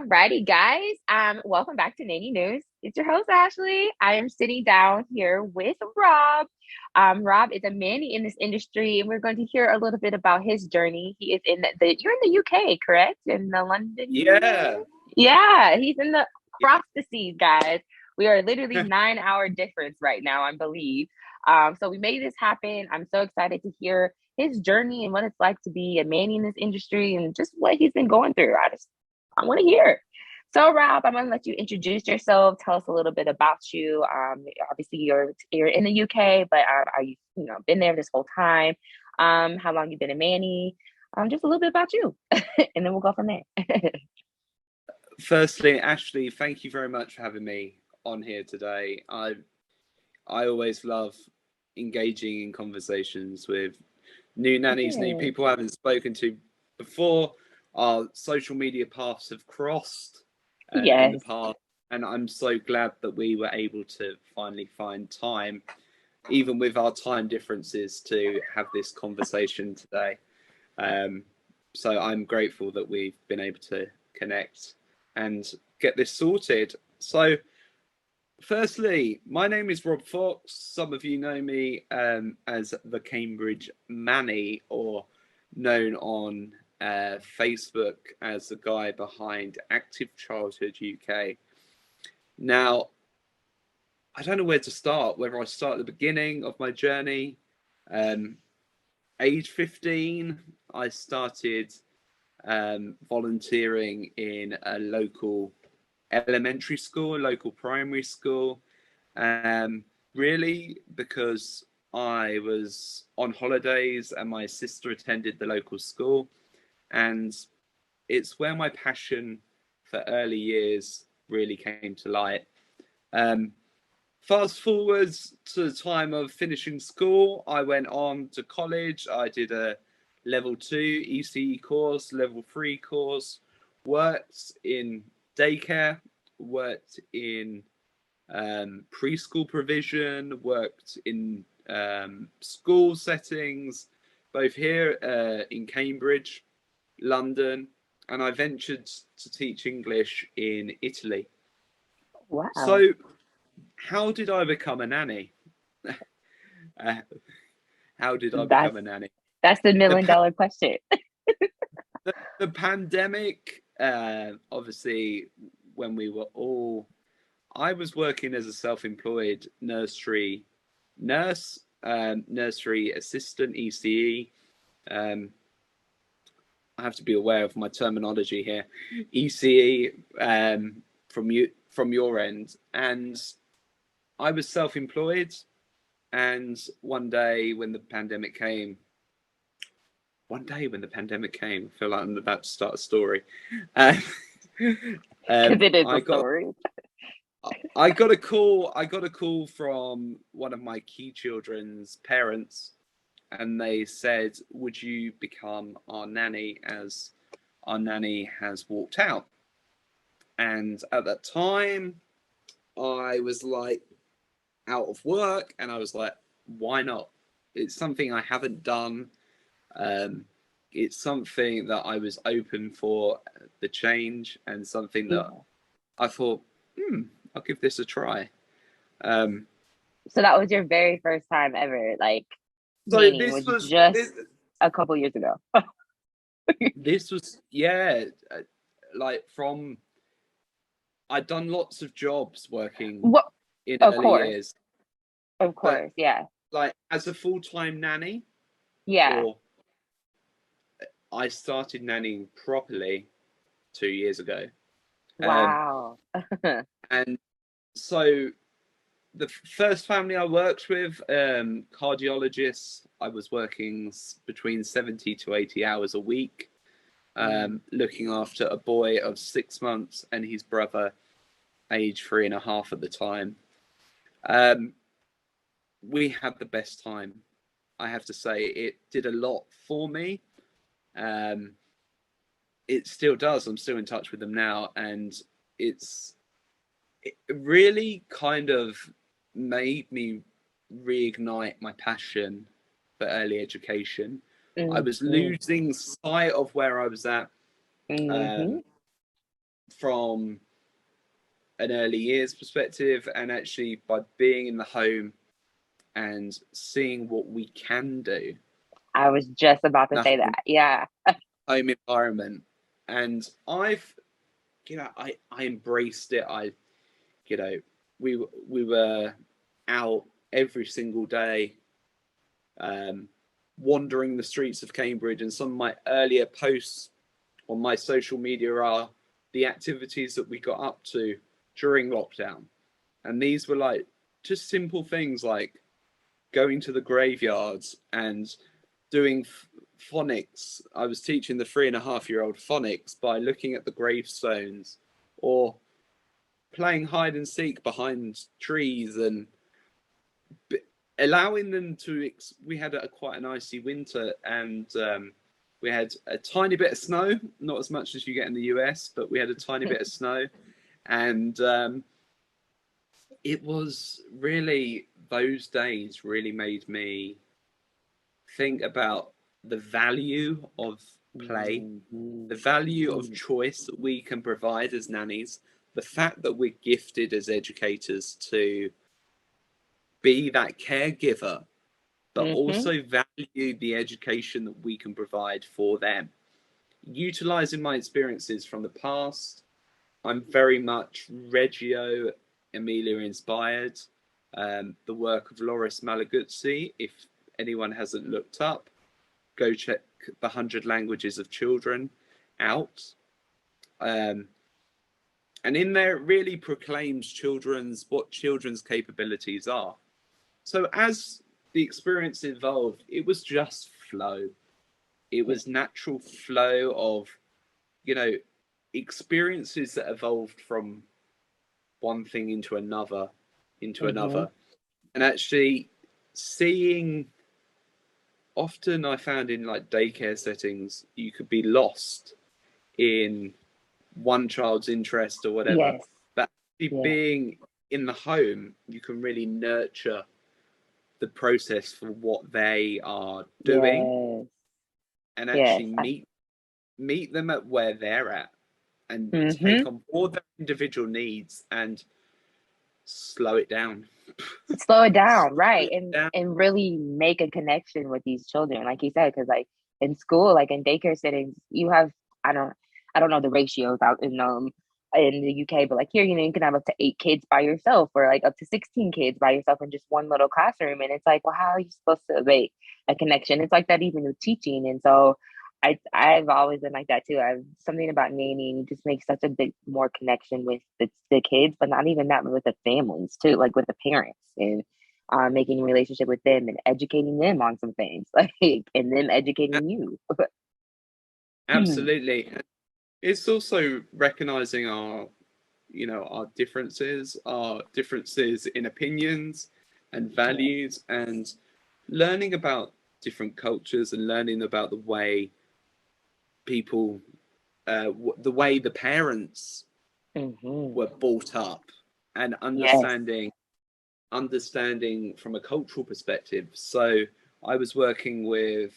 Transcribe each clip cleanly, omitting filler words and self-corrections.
Alrighty, guys. Welcome back to Nanny News. It's your host, Ashley. I am sitting down here with Rob. Rob is a Manny in this industry, and we're going to hear a little bit about his journey. He is in you're in the UK, correct? In the London area? Yeah, Yeah, he's in the yeah. across the seas, guys. We are literally 9 hour difference right now, I believe. So we made this happen. I'm so excited to hear his journey and what it's like to be a Manny in this industry and just what he's been going through. I want to hear. So, Rob, I'm going to let you introduce yourself. Tell us a little bit about you. Obviously, you're in the UK, but are you been there this whole time? How long you been a Manny? Just a little bit about you, and then we'll go from there. Firstly, Ashley, thank you very much for having me on here today. I always love engaging in conversations with new nannies, new Yeah. people I haven't spoken to before. Our social media paths have crossed in the Yes. past, and I'm so glad that we were able to finally find time, even with our time differences, to have this conversation today. Um, so I'm grateful that we've been able to connect and get this sorted. So, firstly, my name is Rob Fox. Some of you know me as the Cambridge Manny, or known on Facebook as the guy behind Active Childhood UK. Now, I don't know where to start, whether I start at the beginning of my journey. Um, age 15, I started volunteering in a local elementary school, a local primary school, really because I was on holidays and my sister attended the local school. And it's where my passion for early years really came to light. Um, Fast forwards to the time of finishing school, I went on to college. I did a level 2 ECE course, level 3 course, worked in daycare, worked in preschool provision, worked in school settings, both here in Cambridge, London, and I ventured to teach English in Italy. Wow. So, how did I become a nanny? Uh, how did I That's become a nanny? that's the The million dollar question. the pandemic, obviously, when we were all, I was working as a self-employed nursery nurse, nursery assistant, ECE. Um, I have to be aware of my terminology here. ECE from your end, and I was self-employed. And I feel like I'm about to start a story. Uh, Because it is a I got story. I got a call. I got a call from one of my key children's parents, and they said, "Would you become our nanny?" As our nanny has walked out. And at that time, I was like out of work, and I was like, "Why not?" It's something I haven't done. Um, it's something that I was open for the change, and something that Yeah. I thought, I'll give this a try. Um, So that was your very first time ever, like so Manny was just a couple years ago. this was yeah, like from I'd done lots of jobs working What? in Of early course, years, of but course, yeah, like as a full-time nanny, yeah. or I started nannying properly 2 years ago. Um, Wow. and so the first family I worked with, cardiologists, I was working between 70 to 80 hours a week, Mm. looking after a boy of 6 months and his brother, age 3.5 at the time. Um, we had the best time. I have to say, it did a lot for me. Um, it still does. I'm still in touch with them now, and it really kind of made me reignite my passion for early education. I was Hmm. losing sight of where I was at. Um, Hmm. from an early years perspective, and actually by being in the home and seeing what we can do I was just about to in say a that. Yeah. home environment. And I embraced it. You know, we were out every single day, um, wandering the streets of Cambridge. And some of my earlier posts on my social media are the activities that we got up to during lockdown. And these were like just simple things like going to the graveyards and doing phonics. I was teaching the 3.5-year-old phonics by looking at the gravestones, or playing hide and seek behind trees, and allowing them to. We had quite an icy winter, and we had a tiny bit of snow, not as much as you get in the US, but we had a tiny bit of snow, and it was really, those days really made me think about the value of play, Mm-hmm. the value of choice that we can provide as nannies, the fact that we're gifted as educators to be that caregiver, but Mm-hmm. also value the education that we can provide for them. Utilizing my experiences from the past, I'm very much Reggio Emilia inspired. The work of Loris Malaguzzi, if anyone hasn't looked up, go check the 100 Languages of Children out. Um, and in there, it really proclaims what children's capabilities are. So as the experience evolved, it was just flow. It was natural flow of, you know, experiences that evolved from one thing into Mm-hmm. another. And actually seeing, often I found in like daycare settings, you could be lost in one child's interest or whatever. Yes. But actually Yes. being in the home, you can really nurture the process for what they are doing, Yes. and Yes. actually meet them at where they're at, and take Mm-hmm. on board their individual needs and slow it down. Slow it down, Slow right? it down. And really make a connection with these children, like you said, because like in school, like in daycare settings, you have I don't I don't know the ratios out in the UK, but like here, you can have up to 8 kids by yourself, or like up to 16 kids by yourself in just one little classroom, and it's like, well, how are you supposed to make a connection? It's like that even with teaching, and so I've always been like that too. I've something about nannying just makes such a big more connection with the kids, but not even that, but with the families too, like with the parents, and making a relationship with them and educating them on some things, like and them educating you. Absolutely. It's also recognizing our differences in opinions and Yeah. values, and learning about different cultures, and learning about the way people, the way the parents Hmm. were brought up, and Yes. understanding from a cultural perspective. So I was working with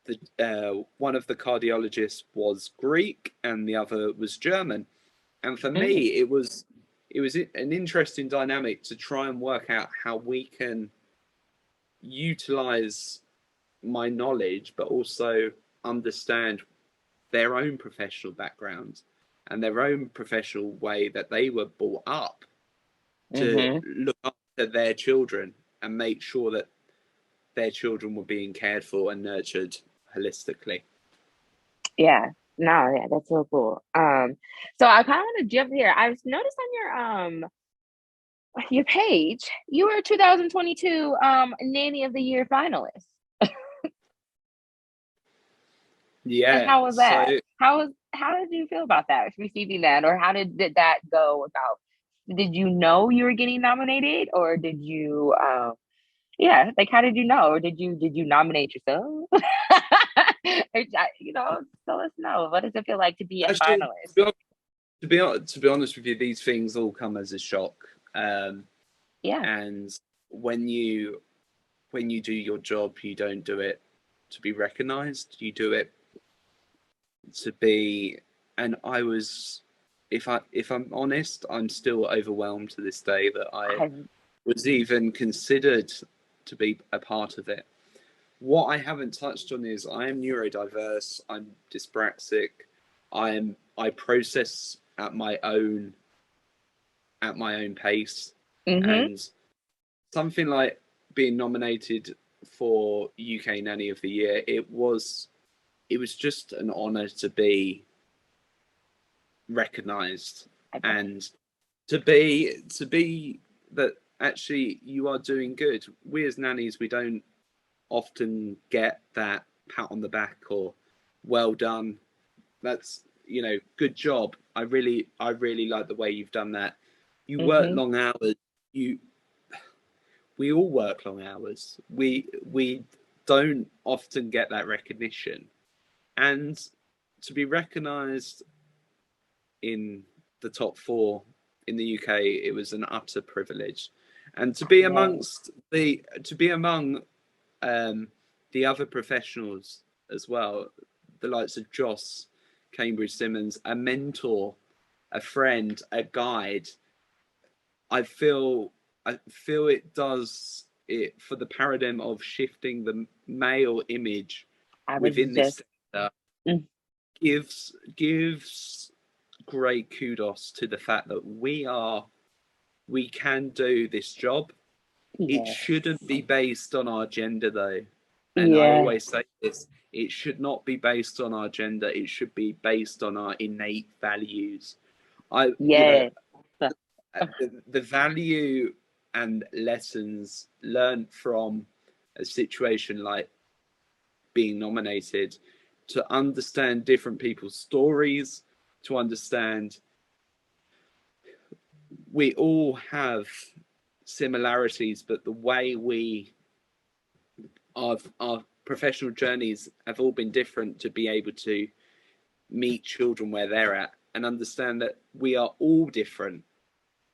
the one of the cardiologists was Greek and the other was German, and for Mm. me it was an interesting dynamic to try and work out how we can utilize my knowledge, but also understand their own professional background and their own professional way that they were brought up to Hmm. look after their children and make sure that their children were being cared for and nurtured holistically. Yeah. No, yeah, that's so cool. So I kind of want to jump here. I've noticed on your page, you were a 2022 Nanny of the Year finalist. And Yeah. how was So that? How did you feel about that, receiving that, or how did that go about? Did you know you were getting nominated, or did you yeah, like how did you know? Or did you nominate yourself? So let's know. What does it feel like to be a actually, finalist? to be honest with you, these things all come as a shock. Um, Yeah. and when you do your job, you don't do it to be recognised. You do it to be, and I was, if I'm honest, I'm still overwhelmed to this day that I I was even considered to be a part of it. What I haven't touched on is I am neurodiverse, I'm dyspraxic, I process at my own pace, mhm. and something like being nominated for UK Nanny of the Year, it was just an honor to be recognized, I bet. and to be that actually you are doing good. We as nannies, we don't often get that pat on the back or well done. That's, you know, good job. I really like the way you've done that. You work Mhm. long hours. You We all work long hours. We don't often get that recognition, and to be recognised in the top four in the UK, it was an utter privilege, and Yes. to be among um, the other professionals as well, the likes of Joss, Cambridge Simmons, a mentor, a friend, a guide. I feel I feel it does it for the paradigm of shifting the male image I was within this just sector mm, gives great kudos to the fact that we can do this job. It yes. shouldn't be based on our gender though. And I Yeah. always say this, it should not be based on our gender, it should be based on our innate values. I you know Yes. the value and lessons learned from a situation like being nominated, to understand different people's stories, to understand we all have similarities, but the way our professional journeys have all been different, to be able to meet children where they're at and understand that we are all different,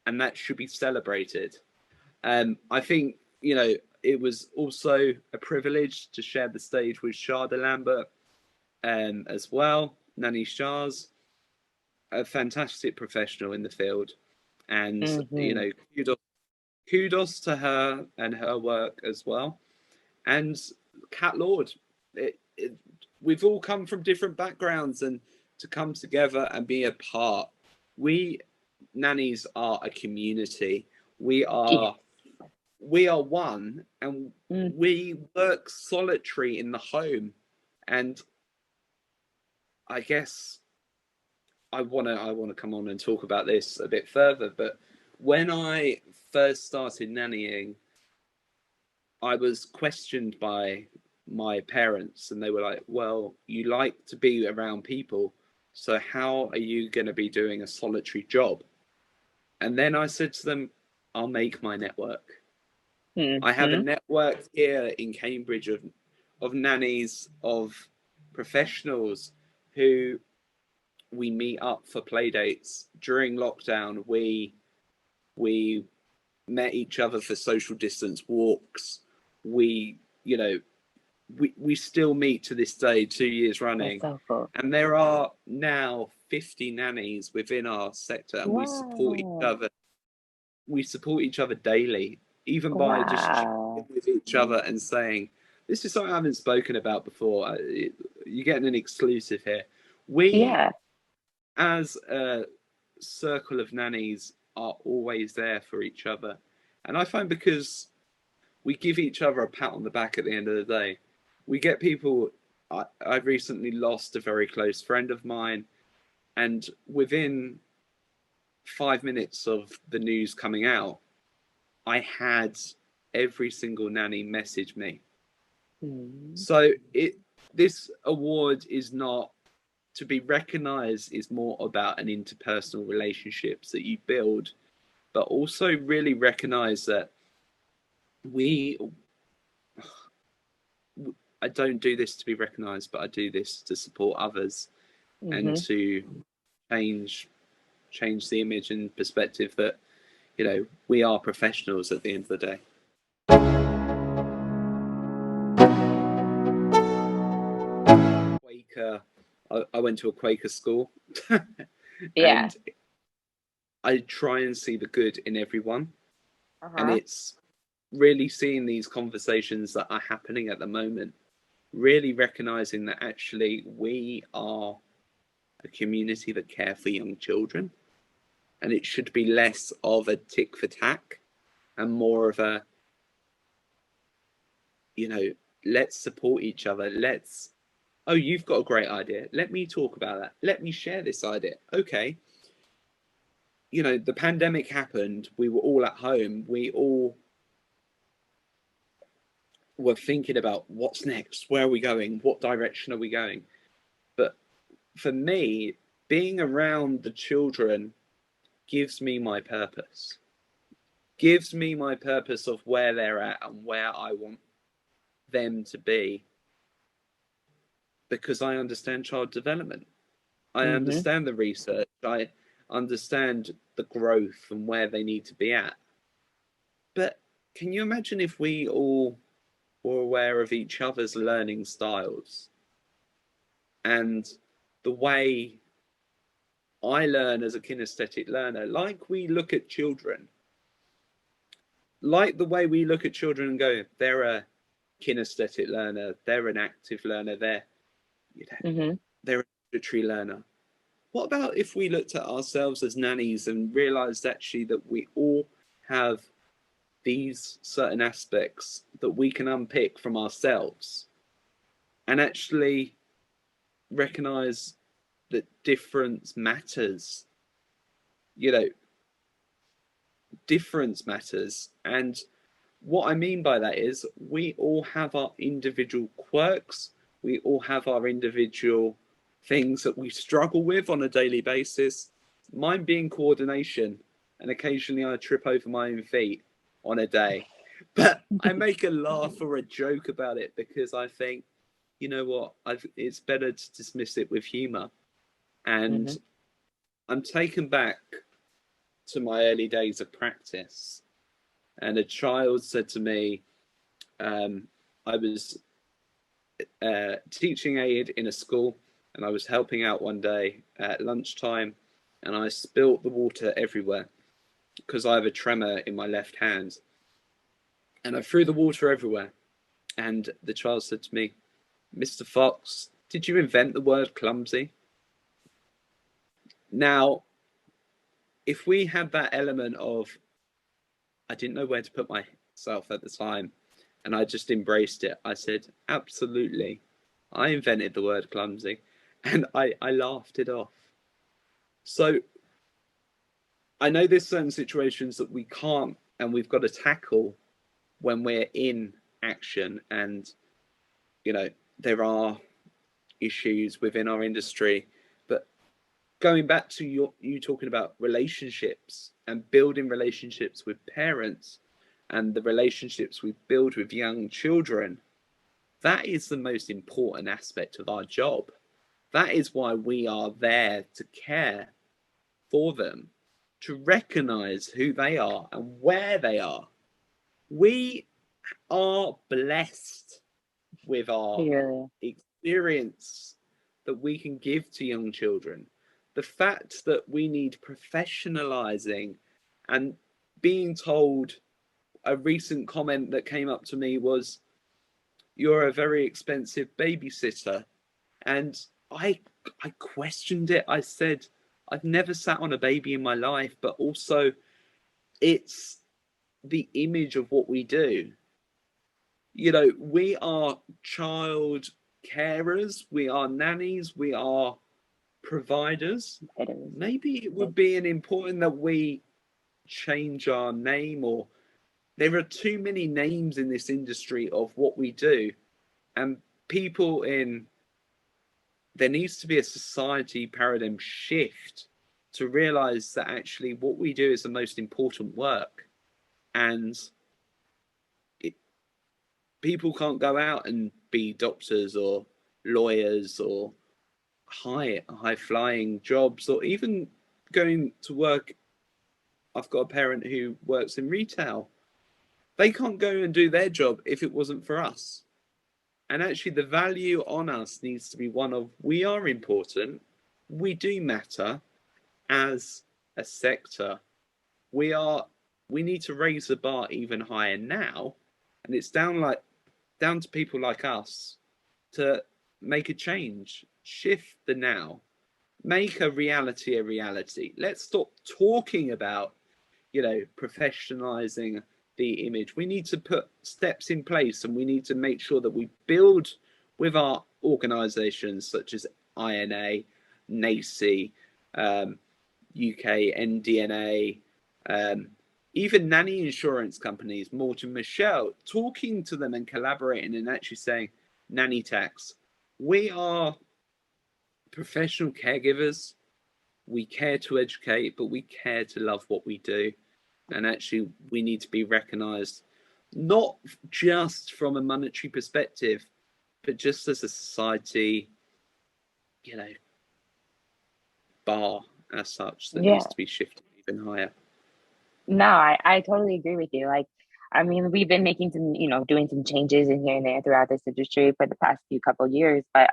and that should be celebrated. I think, you know, it was also a privilege to share the stage with Shada Lambert as well. Nanny Shah's a fantastic professional in the field, and you Mhm. know, kudos to her and her work as well. And Cat Lord, it, we've all come from different backgrounds, and to come together and be a part. We nannies are a community. We Yeah. are we are one, and Mm, we work solitary in the home. And I guess I want to come on and talk about this a bit further. But when I first started nannying, I was questioned by my parents, and they were like, "Well, you like to be around people, so how are you going to be doing a solitary job?" And then I said to them, "I'll make my network. I have a mhm. network here in Cambridge of nannies, of professionals who we meet up for play dates. During lockdown, we met each other for social distance walks. We, you know, we still meet to this day, 2 years That's running. so cool. And there are now 50 nannies within our sector, and Wow. we support each other daily, even by just chatting Wow. with each other and saying, "This is something I haven't spoken about before. You're getting an exclusive here." We, Yeah. as a circle of nannies, are always there for each other, and I find, because we give each other a pat on the back at the end of the day, we get people. I've recently lost a very close friend of mine, and within 5 minutes of the news coming out, I had every single nanny message me. Mm, So it this award is not to be recognized, is more about an interpersonal relationships that you build, but also really recognize that we I don't do this to be recognized, but I do this to support others, and mhm. to change change the image and perspective that, you know, we are professionals at the end of the day. Quaker I went to a Quaker school, Yeah. and I try and see the good in everyone. And Uh-huh. it's really seeing these conversations that are happening at the moment, really recognizing that actually we are a community that care for young children, and it should be less of a tick for tack and more of a, you know, let's support each other. Let's, oh, you've got a great idea. Let me talk about that. Let me share this idea. Okay. You know, the pandemic happened. We were all at home. We all were thinking about what's next. Where are we going? What direction are we going? But for me, being around the children gives me my purpose, gives me my purpose of where they're at and where I want them to be, because I understand child development. I Mm-hmm. understand the research. I understand the growth and where they need to be at. But can you imagine if we all were aware of each other's learning styles and the way I learn as a kinesthetic learner, like we look at children, like the way we look at children and go, they're a kinesthetic learner, they're an active learner, they're, you know, Mm-hmm. they're an auditory learner. What about if we looked at ourselves as nannies and realized actually that we all have these certain aspects that we can unpick from ourselves and actually recognize that difference matters? You know, difference matters. And what I mean by that is we all have our individual quirks, we all have our individual things that we struggle with on a daily basis. Mine being coordination, and occasionally I trip over my own feet on a day. But I make a laugh or a joke about it because I think, you know what, it's better to dismiss it with humour. And Mm-hmm. I'm taken back to my early days of practice. And a child said to me, I was teaching aid in a school, and I was helping out one day at lunchtime, and I spilt the water everywhere because I have a tremor in my left hand, and I threw the water everywhere. And the child said to me, "Mr. Fox, did you invent the word clumsy?" Now, if we had that element of, I didn't know where to put myself at the time, and I just embraced it. I said, absolutely. I invented the word clumsy, and I laughed it off. So I know there's certain situations that we can't and we've got to tackle when we're in action, and you know, there are issues within our industry. But going back to you talking about relationships and building relationships with parents and the relationships we build with young children, that is the most important aspect of our job. That is why we are there to care for them, to recognize who they are and where they are. We are blessed with our Yeah. experience that we can give to young children. The fact that we need professionalizing and being told, a recent comment that came up to me was, "You're a very expensive babysitter." And I questioned it. I said, I've never sat on a baby in my life, but also it's the image of what we do. You know, we are child carers, we are nannies, we are providers. It is. Maybe it would be an important that we change our name, or there are too many names in this industry of what we do, and people in, there needs to be a society paradigm shift to realize that actually what we do is the most important work, and it, people can't go out and be doctors or lawyers or high flying jobs, or even going to work. I've got a parent who works in retail. They can't go and do their job if it wasn't for us. And actually, the value on us needs to be one of we are important, we do matter as a sector. We are we need to raise the bar even higher now, and it's down to people like us to make a change, shift the now, make a reality a reality. Let's stop talking about, professionalizing the image. We need to put steps in place, and we need to make sure that we build with our organizations such as INA, NACI, UK, NDNA, even nanny insurance companies, Morton Michelle, talking to them and collaborating and actually saying, nanny tax. We are professional caregivers. We care to educate, but we care to love what we do. And actually, we need to be recognized, not just from a monetary perspective, but just as a society, you know, bar as such that Yeah. needs to be shifted even higher. No, I totally agree with you. Like, I mean, we've been making some, doing some changes in here and there throughout this industry for the past few couple of years. But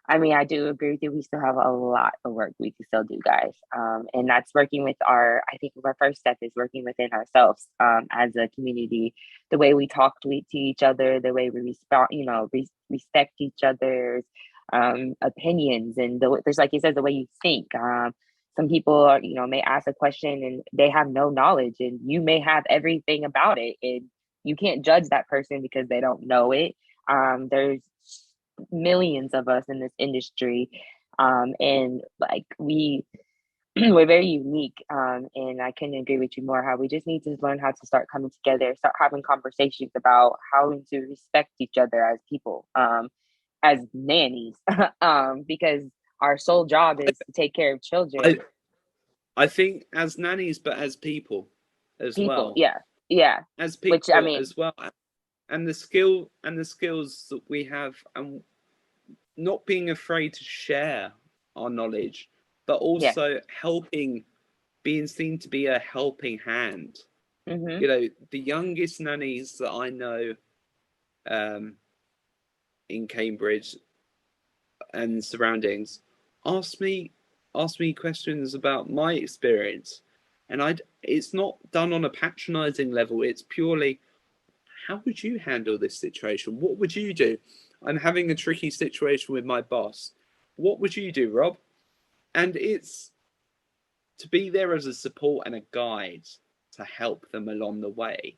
I mean, I do agree with you. We still have a lot of work we can still do, guys. And that's working with I think our first step is working within ourselves as a community, the way we talk to each other, the way we respond, respect each other's opinions. And there's, like you said, the way you think. Some people are, may ask a question and they have no knowledge, and you may have everything about it. And you can't judge that person because they don't know it. There's millions of us in this industry, and like we're very unique, and I couldn't agree with you more how we just need to learn how to start coming together, start having conversations about how to respect each other as people, as nannies, because our sole job is to take care of I, children. I think as nannies, but as people as People, well, yeah, yeah, as which I people mean, as well, and the skills that we have, and not being afraid to share our knowledge, but yeah. also being seen to be a helping hand. Mm-hmm. The youngest nannies that I know, um, in Cambridge and surroundings, ask me ask me questions about my experience, and it's not done on a patronizing level. It's purely, how would you handle this situation? What would you do? I'm having a tricky situation with my boss. What would you do, Rob? And it's to be there as a support and a guide to help them along the way.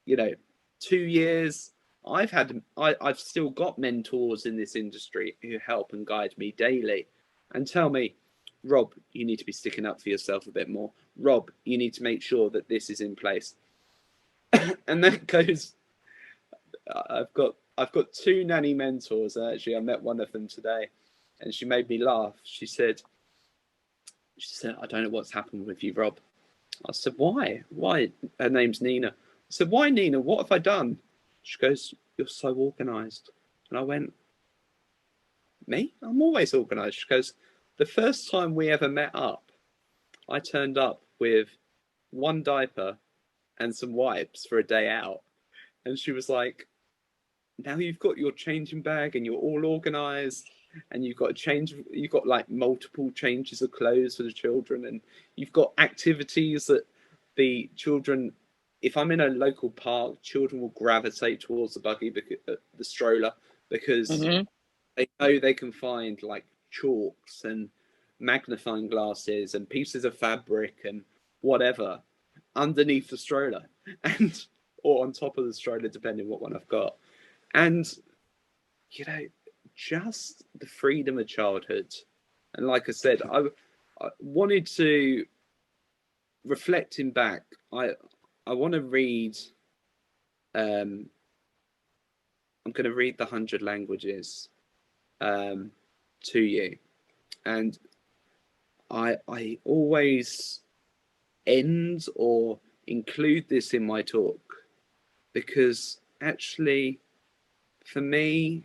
You know, 2 years, I've still got mentors in this industry who help and guide me daily and tell me, Rob, you need to be sticking up for yourself a bit more. Rob, you need to make sure that this is in place. And that goes, I've got two nanny mentors. Actually, I met one of them today, and she made me laugh. She said, I don't know what's happened with you, Rob. I said, why? Why? Her name's Nina. I said, why, Nina? What have I done? She goes, you're so organised. And I went, me? I'm always organised. She goes, the first time we ever met up, I turned up with one diaper and some wipes for a day out. And she was like, now you've got your changing bag and you're all organised, and you've got like multiple changes of clothes for the children, and you've got activities that the children, if I'm in a local park, children will gravitate towards the buggy, because the stroller, because Mm-hmm. they know they can find like chalks and magnifying glasses and pieces of fabric and whatever underneath the stroller, and or on top of the stroller, depending what one I've got. And you know, just the freedom of childhood. And like I said, I wanted to, reflecting back, I want to read. Um, I'm going to read the 100 languages, um, to you, and I always end or include this in my talk, because actually, for me,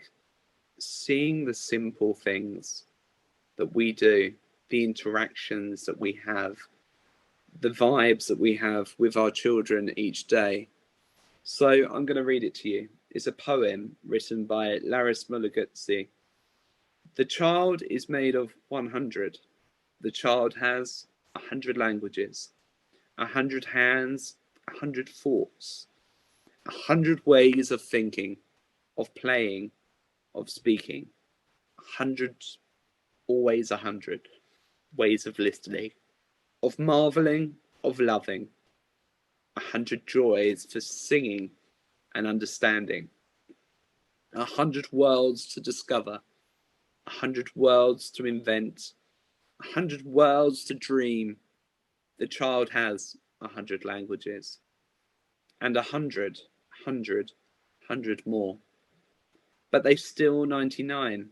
seeing the simple things that we do, the interactions that we have, the vibes that we have with our children each day. So I'm going to read it to you. It's a poem written by Laris Mulagutzi. The child is made of 100. The child has 100 languages, 100 hands, 100 thoughts, 100 ways of thinking, of playing, of speaking, 100, always 100 ways of listening, of marveling, of loving, 100 joys for singing and understanding, 100 worlds to discover, 100 worlds to invent, 100 worlds to dream. The child has 100 languages, and 100 more. But they still 99.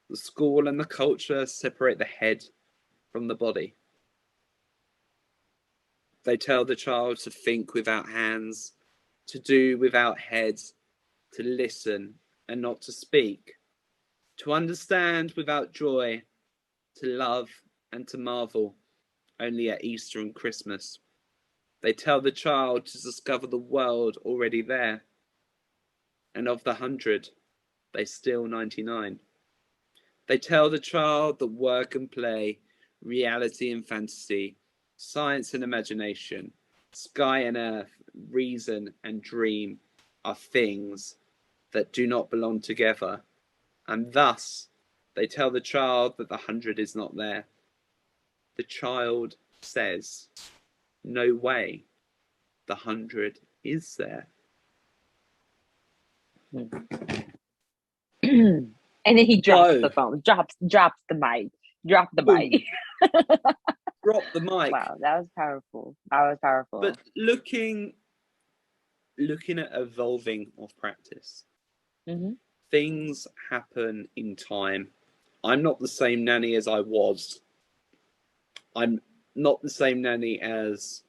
The school and the culture separate the head from the body. They tell the child to think without hands, to do without head, to listen and not to speak, to understand without joy, to love and to marvel only at Easter and Christmas. They tell the child to discover the world already there, and of the 100, they still 99. They tell the child that work and play, reality and fantasy, science and imagination, sky and earth, reason and dream are things that do not belong together. And thus, they tell the child that the 100 is not there. The child says, no way, the 100 is there. And then he drops the phone, drops the mic, drop the mic. Drop the mic. Wow, that was powerful. That was powerful. But looking at evolving of practice, things happen in time. I'm not the same nanny as I was. I'm not the same nanny as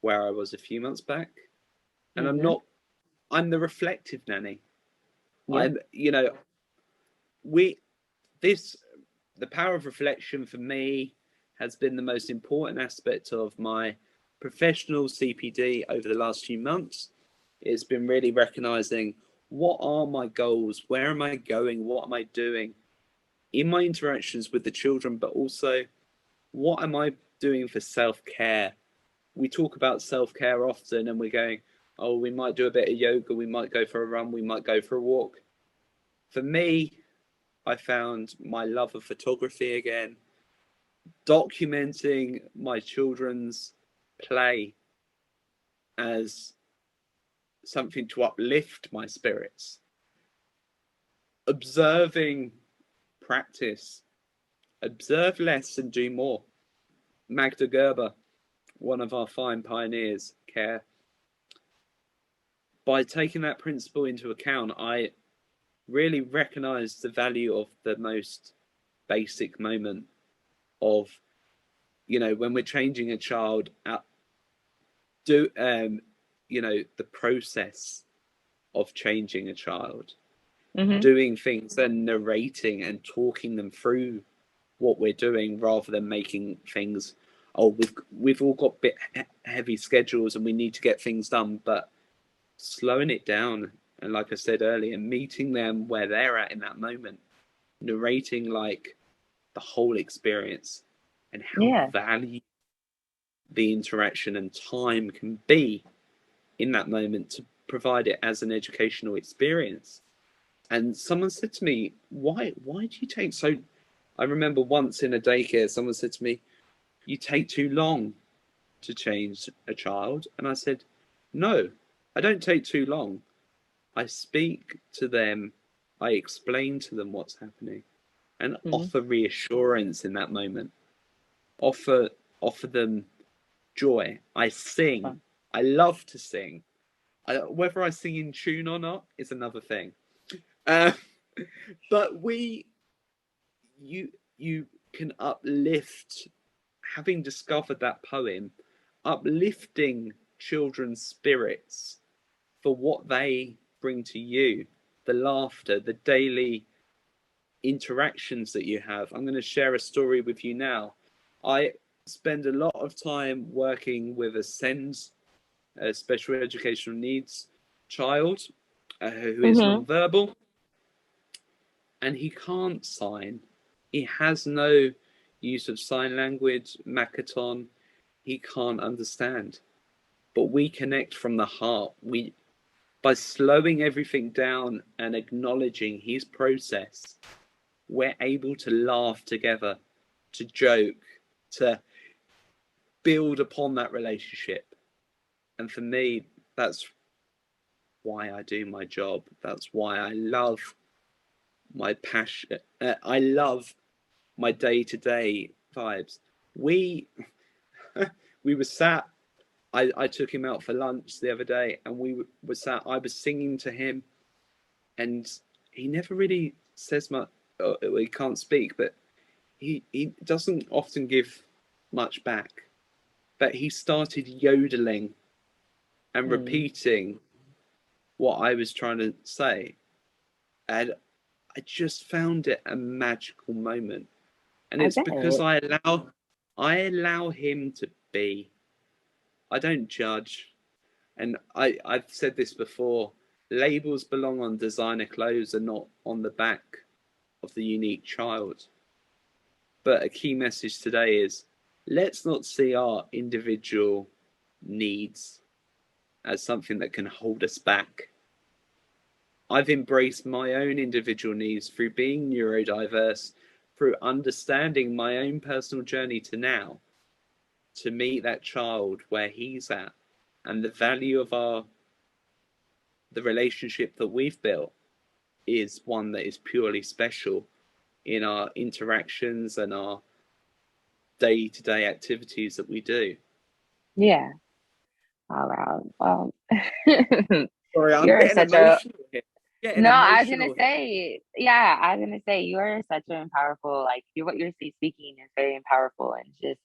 where I was a few months back. And I'm the reflective nanny. Yeah. The power of reflection for me has been the most important aspect of my professional CPD over the last few months. It's been really recognizing, what are my goals? Where am I going? What am I doing in my interactions with the children? But also, what am I doing for self-care? We talk about self-care often and we're going, oh, we might do a bit of yoga, we might go for a run, we might go for a walk. For me, I found my love of photography again, documenting my children's play as something to uplift my spirits, observing practice, observe less and do more. Magda Gerber, one of our fine pioneers, care. By taking that principle into account, I really recognized the value of the most basic moment of, when we're changing a child, the process of changing a child, doing things and narrating and talking them through what we're doing, rather than making things, we've all got bit heavy schedules and we need to get things done, but slowing it down. And like I said earlier, meeting them where they're at in that moment, narrating like the whole experience and how valuable the interaction and time can be in that moment to provide it as an educational experience. And someone said to me, why do you take so... I remember once in a daycare, someone said to me, you take too long to change a child. And I said, no, I don't take too long. I speak to them, I explain to them what's happening, and offer reassurance in that moment. Offer them joy. I sing. I love to sing. Whether I sing in tune or not is another thing. But you can uplift, having discovered that poem, uplifting children's spirits for what they bring to you, the laughter, the daily interactions that you have. I'm going to share a story with you now. I spend a lot of time working with a SEND, a special educational needs child, who is Mm-hmm. non-verbal, and he can't sign. He has no use of sign language, Makaton. He can't understand. But we connect from the heart. We By slowing everything down and acknowledging his process, we're able to laugh together, to joke, to build upon that relationship. And for me, that's why I do my job. That's why I love my passion. I love my day-to-day vibes. We we were sat. I took him out for lunch the other day, and we were sat. I was singing to him, and he never really says much. He can't speak, but he doesn't often give much back. But he started yodeling and Mm. repeating what I was trying to say, and I just found it a magical moment. And I it's bet. because I allow him to be. I don't judge. And I've said this before. Labels belong on designer clothes and not on the back of the unique child. But a key message today is, let's not see our individual needs as something that can hold us back. I've embraced my own individual needs through being neurodiverse, through understanding my own personal journey to now, to meet that child where he's at, and the value of the relationship that we've built is one that is purely special in our interactions and our day-to-day activities that we do. Yeah. All right. Sorry, I'm You're getting such a emotional here. Getting no, I was gonna emotional here. say, yeah, I was gonna say you're such an powerful, like you're what you're speaking is very powerful and just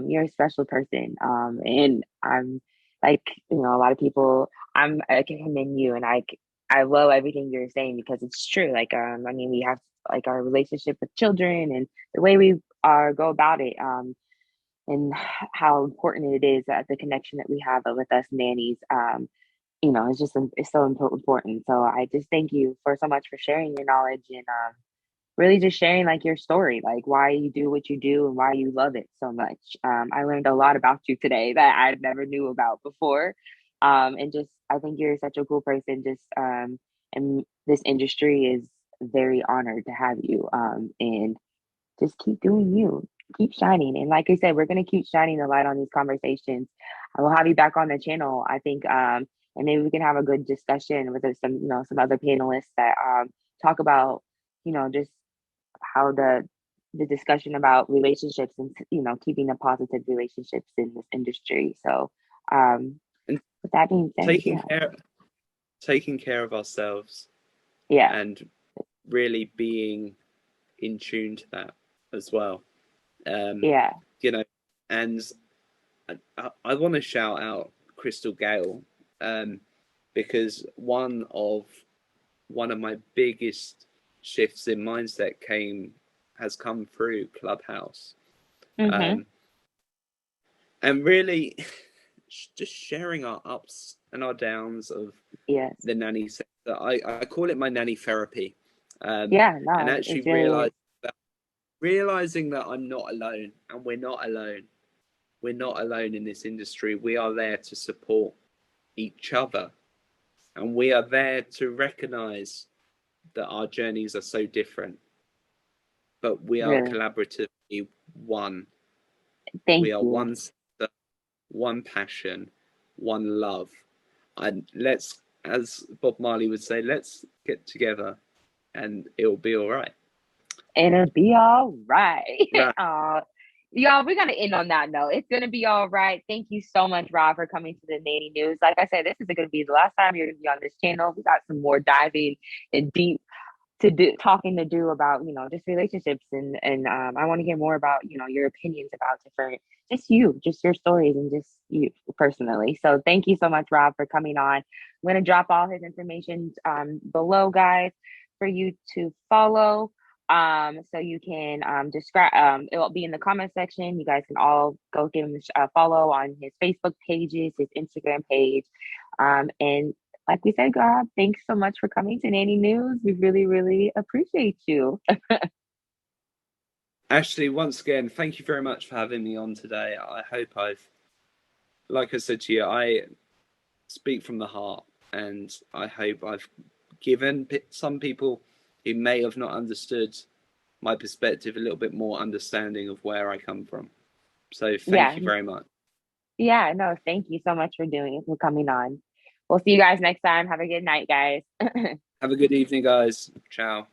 you're a special person. And I'm like, a lot of people I can commend you and I love everything you're saying because it's true. Like I mean we have like our relationship with children and the way we go about it. And how important it is the connection that we have with us nannies. It's just it's so important. So I just thank you for so much for sharing your knowledge and really just sharing like your story, like why you do what you do and why you love it so much. I learned a lot about you today that I never knew about before. And just I think you're such a cool person. Just and this industry is very honored to have you. And just keep doing you, keep shining. And like I said, we're gonna keep shining the light on these conversations. I will have you back on the channel. I think, and maybe we can have a good discussion with some, some other panelists that talk about, just how the discussion about relationships and keeping the positive relationships in this industry. So, um, And with that being said, taking yeah, care taking care of ourselves yeah, and really being in tune to that as well. Um, yeah, you know, and I want to shout out Crystal Gale, um, because one of my biggest shifts in mindset came has come through Clubhouse, mm-hmm, um, and really just sharing our ups and our downs of yes, the nanny sector. I call it my nanny therapy, yeah, and no, actually it really is. realizing that I'm not alone, and we're not alone. We're not alone in this industry. We are there to support each other, and we are there to recognize that our journeys are so different, but we are Really, collaboratively one. thank We are you. one sister, one passion, one love. And let's, as Bob Marley would say, let's get together and it'll be all right. It'll be all right. Right. Y'all, we're gonna end on that note. It's gonna be all right. Thank you so much, Rob, for coming to the Nanny News. Like I said, this isn't gonna be the last time you're gonna be on this channel. We got some more diving and deep to do talking to do about just relationships and I want to hear more about your opinions about different just your stories and just you personally. So thank you so much, Rob, for coming on. I'm going to drop all his information below, guys, for you to follow. So you can describe it will be in the comment section. You guys can all go give him a follow on his Facebook pages, his Instagram page, and like we said, Rob, thanks so much for coming to Nanny News. We really, really appreciate you. Ashley, once again, thank you very much for having me on today. I hope like I said to you, I speak from the heart, and I hope I've given some people who may have not understood my perspective a little bit more understanding of where I come from. So thank Yeah, you very much. yeah, no, thank you so much for doing it, for coming on. We'll see you guys next time. Have a good night, guys. Have a good evening, guys. Ciao.